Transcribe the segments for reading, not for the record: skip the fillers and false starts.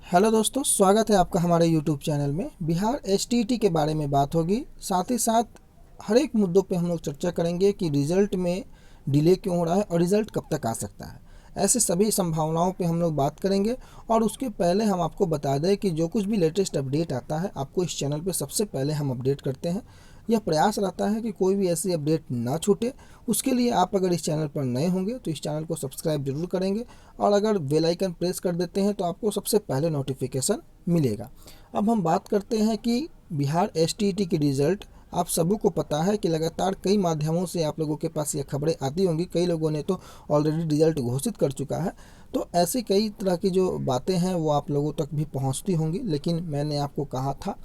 Hello दोस्तों, स्वागत है आपका हमारे यूट्यूब चैनल में। बिहार एसटीईटी के बारे में बात होगी, साथ ही साथ हर एक मुद्दों पे हम लोग चर्चा करेंगे कि रिज़ल्ट में डिले क्यों हो रहा है और रिज़ल्ट कब तक आ सकता है। ऐसे सभी संभावनाओं पे हम लोग बात करेंगे। और उसके पहले हम आपको बता दें कि जो कुछ भी लेटेस्ट अपडेट आता है आपको इस चैनल पे सबसे पहले हम अपडेट करते हैं। यह प्रयास रहता है कि कोई भी ऐसी अपडेट ना छूटे। उसके लिए आप अगर इस चैनल पर नए होंगे तो इस चैनल को सब्सक्राइब जरूर करेंगे और अगर बेल आइकन प्रेस कर देते हैं तो आपको सबसे पहले नोटिफिकेशन मिलेगा। अब हम बात करते हैं कि बिहार एसटीईटी की रिज़ल्ट आप सबों को पता है कि लगातार कई माध्यमों से आप लोगों के पास ये खबरें आती होंगी। कई लोगों ने तो ऑलरेडी रिजल्ट घोषित कर चुका है। तो ऐसी कई तरह की जो बातें हैं वो आप लोगों तक भी पहुंचती होंगी। लेकिन मैंने आपको कहा था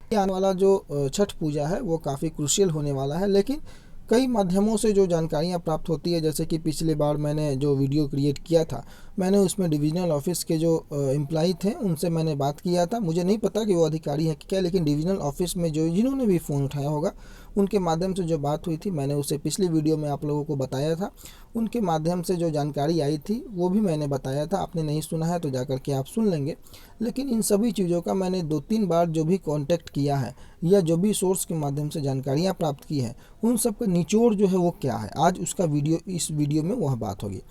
कि आने वाला जो छठ पूजा है वो काफ़ी क्रूशियल होने वाला है। लेकिन कई माध्यमों से जो जानकारियाँ प्राप्त होती है, जैसे कि पिछली बार मैंने जो वीडियो क्रिएट किया था, मैंने उसमें डिविजनल ऑफिस के जो एम्प्लॉई थे उनसे मैंने बात किया था। मुझे नहीं पता कि वो अधिकारी है कि क्या, लेकिन डिविजनल ऑफिस में जो जिन्होंने भी फ़ोन उठाया होगा उनके माध्यम से जो बात हुई थी मैंने उसे पिछली वीडियो में आप लोगों को बताया था। उनके माध्यम से जो जानकारी आई थी वो भी मैंने बताया था। आपने नहीं सुना है तो जाकर के आप सुन लेंगे। लेकिन इन सभी चीज़ों का मैंने 2-3 बार जो भी कांटेक्ट किया है या जो भी सोर्स के माध्यम से जानकारियाँ प्राप्त की हैं, उन सब का निचोड़ जो है वो क्या है, आज उसका इस वीडियो में वह बात होगी।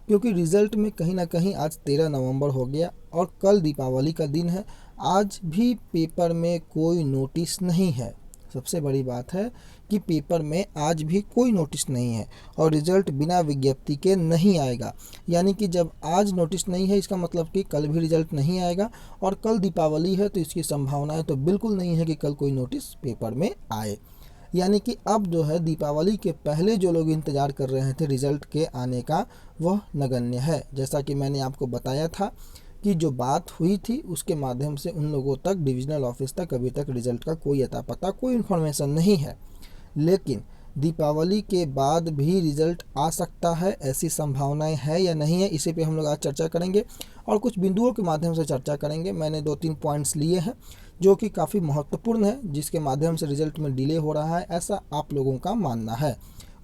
क्योंकि रिज़ल्ट में कहीं ना कहीं आज 13 नवंबर हो गया और कल दीपावली का दिन है। आज भी पेपर में कोई नोटिस नहीं है। सबसे बड़ी बात है कि पेपर में आज भी कोई नोटिस नहीं है और रिज़ल्ट बिना विज्ञप्ति के नहीं आएगा। यानी कि जब आज नोटिस नहीं है इसका मतलब कि कल भी रिज़ल्ट नहीं आएगा। और कल दीपावली है तो इसकी संभावनाएं तो बिल्कुल नहीं है कि कल कोई नोटिस पेपर में आए। यानी कि अब जो है दीपावली के पहले जो लोग इंतज़ार कर रहे थे रिज़ल्ट के आने का, वह नगण्य है। जैसा कि मैंने आपको बताया था कि जो बात हुई थी उसके माध्यम से उन लोगों तक, डिविजनल ऑफिस तक अभी तक रिज़ल्ट का कोई अता पता, कोई इन्फॉर्मेशन नहीं है। लेकिन दीपावली के बाद भी रिज़ल्ट आ सकता है, ऐसी संभावनाएं है या नहीं है, इसी पे हम लोग आज चर्चा करेंगे और कुछ बिंदुओं के माध्यम से चर्चा करेंगे। मैंने 2-3 पॉइंट्स लिए हैं जो कि काफ़ी महत्वपूर्ण है, जिसके माध्यम से रिज़ल्ट में डिले हो रहा है ऐसा आप लोगों का मानना है।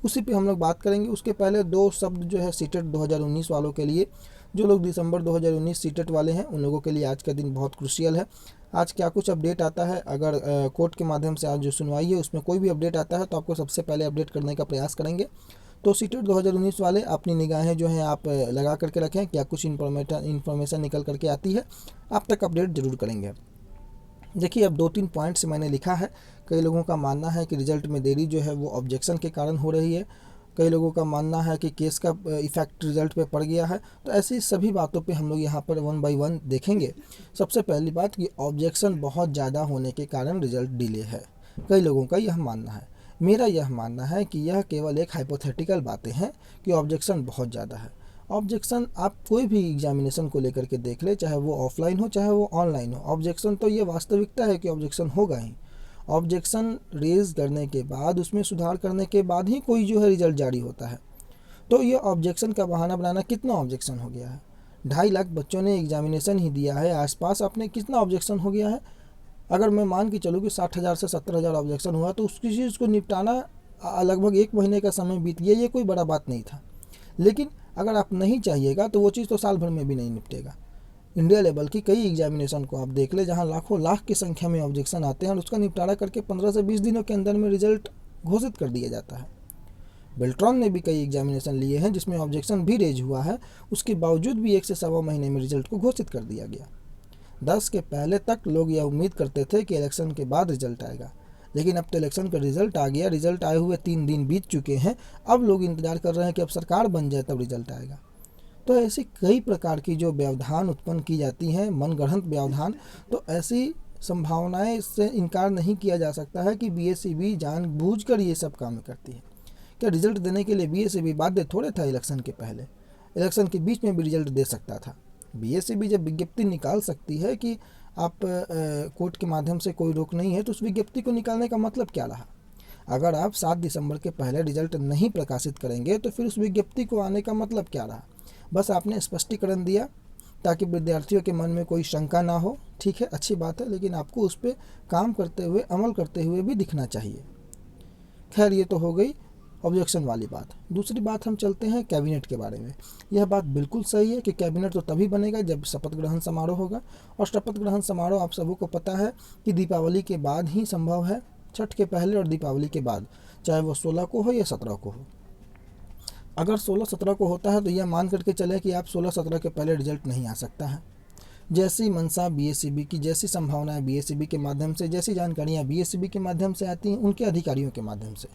उसी पे हम लोग बात करेंगे। उसके पहले 2 शब्द जो है सीटेट 2019 वालों के लिए, जो लोग दिसंबर 2019 सीटेट वाले हैं उन लोगों के लिए आज का दिन बहुत क्रूशियल है। आज क्या कुछ अपडेट आता है, अगर कोर्ट के माध्यम से आज जो सुनवाई है उसमें कोई भी अपडेट आता है तो आपको सबसे पहले अपडेट करने का प्रयास करेंगे। तो सीटेट 2019 वाले अपनी निगाहें जो हैं आप लगा करके रखें, क्या कुछ इन्फॉर्मेशन निकल करके आती है आप तक अपडेट जरूर करेंगे। देखिए, अब 2-3 पॉइंट्स मैंने लिखा है। कई लोगों का मानना है कि रिज़ल्ट में देरी जो है वो ऑब्जेक्शन के कारण हो रही है। कई लोगों का मानना है कि केस का इफ़ेक्ट रिज़ल्ट पे पड़ गया है। तो ऐसी सभी बातों पे हम लोग यहाँ पर 1 बाय 1 देखेंगे। सबसे पहली बात कि ऑब्जेक्शन बहुत ज़्यादा होने के कारण रिज़ल्ट डिले है। कई लोगों का यह मानना है। मेरा यह मानना है कि यह केवल एक हाइपोथेटिकल बातें हैं कि ऑब्जेक्शन बहुत ज़्यादा है। ऑब्जेक्शन आप कोई भी एग्जामिनेशन को लेकर के देख ले, चाहे वो ऑफलाइन हो चाहे वो ऑनलाइन हो, ऑब्जेक्शन तो ये वास्तविकता है कि ऑब्जेक्शन होगा ही। ऑब्जेक्शन रेज करने के बाद, उसमें सुधार करने के बाद ही कोई जो है रिजल्ट जारी होता है। तो ये ऑब्जेक्शन का बहाना बनाना, कितना ऑब्जेक्शन हो गया है? 2.5 लाख बच्चों ने एग्जामिनेशन ही दिया है आसपास, आपने कितना ऑब्जेक्शन हो गया है? अगर मैं मान के चलूँ कि 60,000 से 70,000 ऑब्जेक्शन हुआ तो उसकी चीज़ को निपटाना लगभग 1 महीने का समय बीत गया। ये कोई बड़ा बात नहीं था। लेकिन अगर आप नहीं चाहिएगा तो वो चीज़ तो साल भर में भी नहीं निपटेगा। इंडिया लेवल की कई एग्जामिनेशन को आप देख ले जहां लाखों लाख की संख्या में ऑब्जेक्शन आते हैं और उसका निपटारा करके 15 से 20 दिनों के अंदर में रिजल्ट घोषित कर दिया जाता है। बेल्ट्रॉन ने भी कई एग्जामिनेशन लिए हैं जिसमें ऑब्जेक्शन भी रेज हुआ है, उसके बावजूद भी 1 से सवा महीने में रिजल्ट को घोषित कर दिया गया। 10 के पहले तक लोग यह उम्मीद करते थे कि इलेक्शन के बाद रिजल्ट आएगा, लेकिन अब तो इलेक्शन का रिजल्ट आ गया। रिजल्ट आए हुए 3 दिन बीत चुके हैं। अब लोग इंतजार कर रहे हैं कि अब सरकार बन जाए तब रिजल्ट आएगा। तो ऐसी कई प्रकार की जो व्यवधान उत्पन्न की जाती हैं, मनगढ़ंत व्यवधान, तो ऐसी संभावनाएं से इनकार नहीं किया जा सकता है कि बीएसईबी जानबूझकर ये सब काम करती है। क्या रिजल्ट देने के लिए बीएसईबी बाध्य थोड़े था? इलेक्शन के पहले, इलेक्शन के बीच में भी रिजल्ट दे सकता था। बीएसईबी जब विज्ञप्ति निकाल सकती है कि आप कोर्ट के माध्यम से कोई रोक नहीं है, तो उस विज्ञप्ति को निकालने का मतलब क्या रहा? अगर आप 7 दिसंबर के पहले रिजल्ट नहीं प्रकाशित करेंगे तो फिर उस विज्ञप्ति को आने का मतलब क्या रहा? बस आपने स्पष्टीकरण दिया ताकि विद्यार्थियों के मन में कोई शंका ना हो। ठीक है, अच्छी बात है, लेकिन आपको उस पर काम करते हुए, अमल करते हुए भी दिखना चाहिए। खैर, ये तो हो गई ऑब्जेक्शन वाली बात। दूसरी बात हम चलते हैं कैबिनेट के बारे में। यह बात बिल्कुल सही है कि कैबिनेट तो तभी बनेगा जब शपथ ग्रहण समारोह होगा, और शपथ ग्रहण समारोह आप सबों को पता है कि दीपावली के बाद ही संभव है, छठ के पहले और दीपावली के बाद, चाहे वो 16 को हो या 17 को हो। अगर 16-17 को होता है तो यह मान करके चले कि आप 16-17 के पहले रिजल्ट नहीं आ सकता है। जैसी मंशा बीएसईबी की, जैसी संभावनाएं बीएसईबी के माध्यम से, जैसी जानकारियां बीएसईबी के माध्यम से आती हैं उनके अधिकारियों के माध्यम से,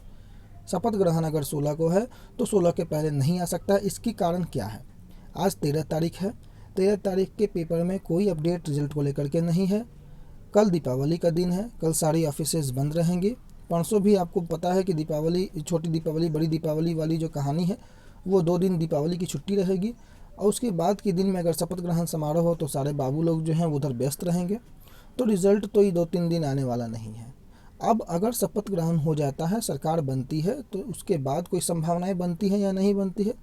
शपथ ग्रहण अगर 16 को है तो 16 के पहले नहीं आ सकता। इसकी कारण क्या है? आज 13 तारीख है, 13 तारीख के पेपर में कोई अपडेट रिजल्ट को लेकर के नहीं है। कल दीपावली का दिन है, कल सारी ऑफिसेज बंद रहेंगी। परसों भी आपको पता है कि दीपावली, छोटी दीपावली बड़ी दीपावली वाली जो कहानी है, वो 2 दिन दीपावली की छुट्टी रहेगी, और उसके बाद के दिन में अगर शपथ ग्रहण समारोह हो तो सारे बाबू लोग जो हैं उधर व्यस्त रहेंगे। तो रिजल्ट तो ये 2-3 दिन आने वाला नहीं है। अब अगर शपथ ग्रहण हो जाता है, सरकार बनती है, तो उसके बाद कोई संभावनाएं बनती है या नहीं बनती है?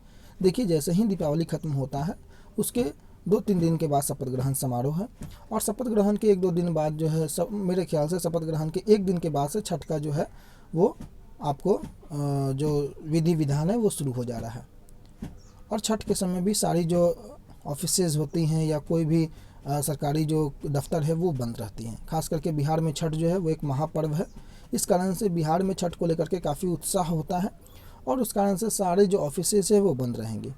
देखिए, जैसे ही दीपावली खत्म होता है उसके 2-3 दिन के बाद शपथ ग्रहण समारोह है, और शपथ ग्रहण के 1-2 दिन बाद जो है, सब मेरे ख्याल से शपथ ग्रहण के 1 दिन के बाद से छठ का जो है वो आपको जो विधि विधान है वो शुरू हो जा रहा है। और छठ के समय भी सारी जो ऑफिसेज होती हैं या कोई भी सरकारी जो दफ्तर है वो बंद रहती हैं। खास करके बिहार में छठ जो है वो एक महापर्व है, इस कारण से बिहार में छठ को लेकर के काफ़ी उत्साह होता है, और उस कारण से सारे जो ऑफिसेज है वो बंद रहेंगे।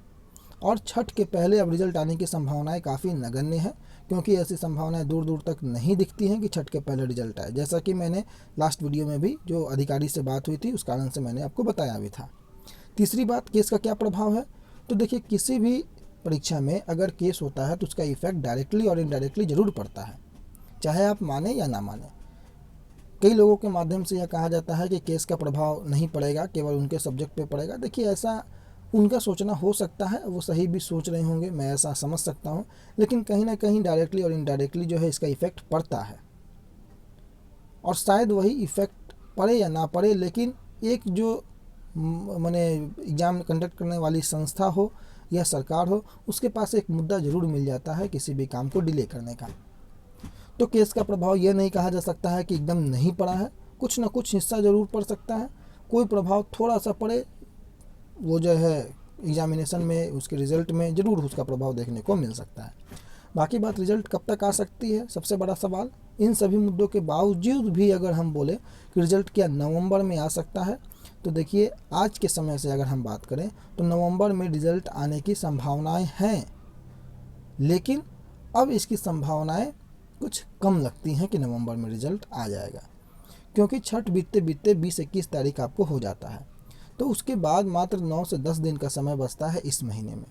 और छठ के पहले अब रिजल्ट आने की संभावनाएं काफ़ी नगण्य है, क्योंकि ऐसी संभावनाएं दूर दूर तक नहीं दिखती हैं कि छठ के पहले रिजल्ट आए, जैसा कि मैंने लास्ट वीडियो में भी जो अधिकारी से बात हुई थी उस कारण से मैंने आपको बताया भी था। तीसरी बात, केस का क्या प्रभाव है? तो देखिए, किसी भी परीक्षा में अगर केस होता है तो उसका इफेक्ट डायरेक्टली और इनडायरेक्टली जरूर पड़ता है, चाहे आप माने या ना माने। कई लोगों के माध्यम से यह कहा जाता है कि केस का प्रभाव नहीं पड़ेगा, केवल उनके सब्जेक्ट पे पड़ेगा। देखिए, ऐसा उनका सोचना हो सकता है, वो सही भी सोच रहे होंगे, मैं ऐसा समझ सकता हूँ, लेकिन कहीं ना कहीं डायरेक्टली और इनडायरेक्टली जो है इसका इफेक्ट पड़ता है। और शायद वही इफेक्ट पड़े या ना पड़े, लेकिन एक जो माने एग्ज़ाम कंडक्ट करने वाली संस्था हो या सरकार हो, उसके पास एक मुद्दा ज़रूर मिल जाता है किसी भी काम को डिले करने का। तो केस का प्रभाव यह नहीं कहा जा सकता है कि एकदम नहीं पड़ा है, कुछ ना कुछ हिस्सा ज़रूर पड़ सकता है। कोई प्रभाव थोड़ा सा पड़े, वो जो है एग्जामिनेशन में, उसके रिज़ल्ट में ज़रूर उसका प्रभाव देखने को मिल सकता है। बाकी बात, रिज़ल्ट कब तक आ सकती है, सबसे बड़ा सवाल। इन सभी मुद्दों के बावजूद भी अगर हम बोले कि रिज़ल्ट क्या नवंबर में आ सकता है, तो देखिए, आज के समय से अगर हम बात करें तो नवंबर में रिज़ल्ट आने की संभावनाएं हैं, लेकिन अब इसकी संभावनाएं कुछ कम लगती हैं कि नवंबर में रिज़ल्ट आ जाएगा, क्योंकि छठ बीतते बीतते 20-21 तारीख आपको हो जाता है। तो उसके बाद मात्र 9 से 10 दिन का समय बचता है इस महीने में,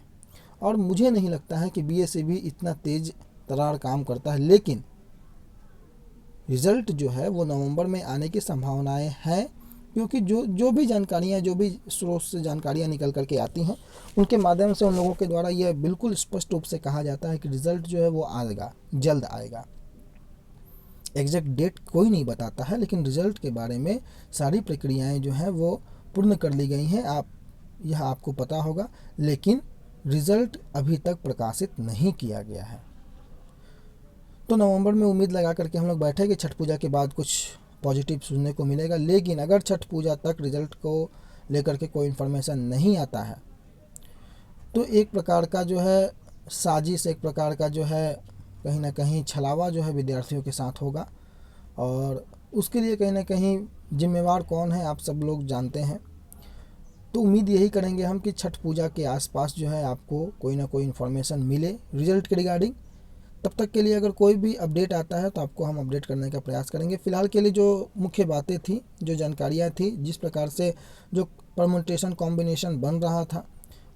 और मुझे नहीं लगता है कि बीएसईबी इतना तेज तरार काम करता है, लेकिन रिज़ल्ट जो है वो नवंबर में आने की संभावनाएं हैं, क्योंकि जो भी जानकारियाँ, जो भी स्रोत से जानकारियाँ निकल करके आती हैं, उनके माध्यम से उन लोगों के द्वारा यह बिल्कुल स्पष्ट रूप से कहा जाता है कि रिज़ल्ट जो है वो आएगा, जल्द आएगा। एग्जैक्ट डेट कोई नहीं बताता है, लेकिन रिज़ल्ट के बारे में सारी प्रक्रियाएं जो हैं वो पूर्ण कर ली गई हैं, यह आपको पता होगा, लेकिन रिज़ल्ट अभी तक प्रकाशित नहीं किया गया है। तो नवंबर में उम्मीद लगा करके हम लोग बैठे कि छठ पूजा के बाद कुछ पॉजिटिव सुनने को मिलेगा, लेकिन अगर छठ पूजा तक रिज़ल्ट को लेकर के कोई इन्फॉर्मेशन नहीं आता है तो एक प्रकार का जो है साजिश, एक प्रकार का जो है कहीं ना कहीं छलावा जो है विद्यार्थियों के साथ होगा, और उसके लिए कहीं ना कहीं जिम्मेवार कौन है आप सब लोग जानते हैं। तो उम्मीद यही करेंगे हम कि छठ पूजा के आसपास जो है आपको कोई ना कोई इन्फॉर्मेशन मिले रिज़ल्ट के रिगार्डिंग। तब तक के लिए अगर कोई भी अपडेट आता है तो आपको हम अपडेट करने का प्रयास करेंगे। फ़िलहाल के लिए जो मुख्य बातें थी, जो जानकारियाँ थी, जिस प्रकार से जो परम्यूटेशन कॉम्बिनेशन बन रहा था,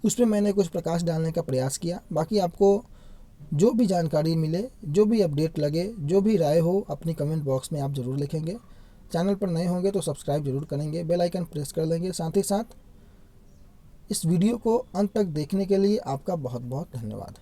उस पर मैंने कुछ प्रकाश डालने का प्रयास किया। बाकी आपको जो भी जानकारी मिले, जो भी अपडेट लगे, जो भी राय हो, अपनी कमेंट बॉक्स में आप ज़रूर लिखेंगे। चैनल पर नए होंगे तो सब्सक्राइब जरूर करेंगे, बेल आइकन प्रेस कर लेंगे। साथ ही साथ इस वीडियो को अंत तक देखने के लिए आपका बहुत बहुत धन्यवाद।